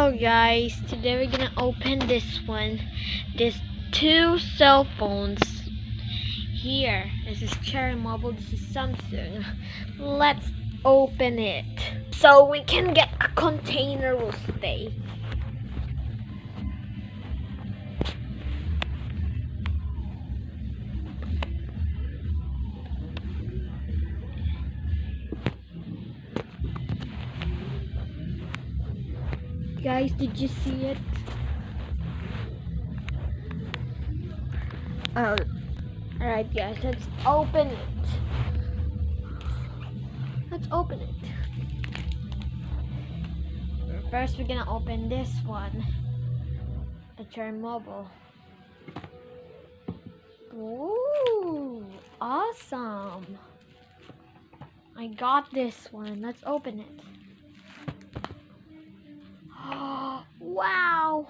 Hello guys, today we're gonna open this one. There's two cell phones here. This is Cherry Mobile, this is Samsung. Let's open it so we can get a container will stay. Guys, did you see it? Oh, alright guys, let's open it. Let's open it. First we're gonna open this one. The Cherry Mobile. Ooh, awesome. I got this one. Let's open it. Wow!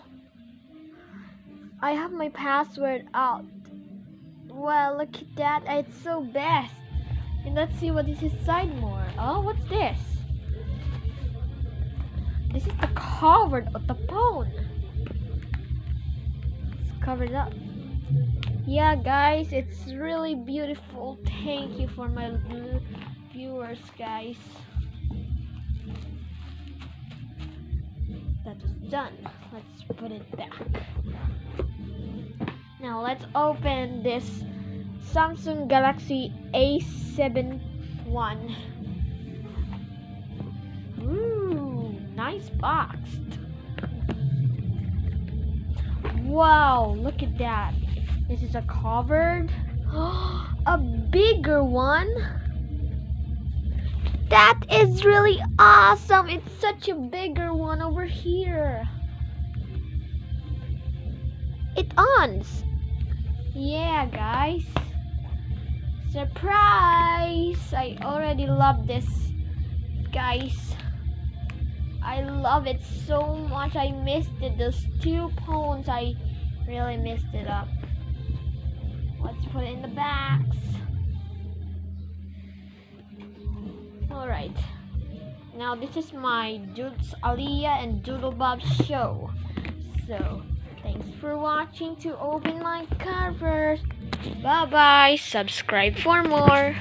I have my password out. Well, look at that. It's so best. And let's see what is inside more. Oh, what's this? This is the cover of the phone. It's covered up. Yeah, guys, it's really beautiful. Thank you for my viewers, guys. That was done. Let's put it back. Now let's open this Samsung Galaxy A71. Ooh, nice box. Wow, look at that. This is a covered. A bigger one. That is really awesome. It's such a bigger one over here. It ons. Yeah, guys. Surprise! I already love this, guys. I love it so much. I missed it. Those two phones, I really messed it up. Let's put it in the box. Alright. Now this is my Jude's Aliyah and Doodle Bob show. So, thanks for watching to open my covers. Bye bye. Subscribe for more.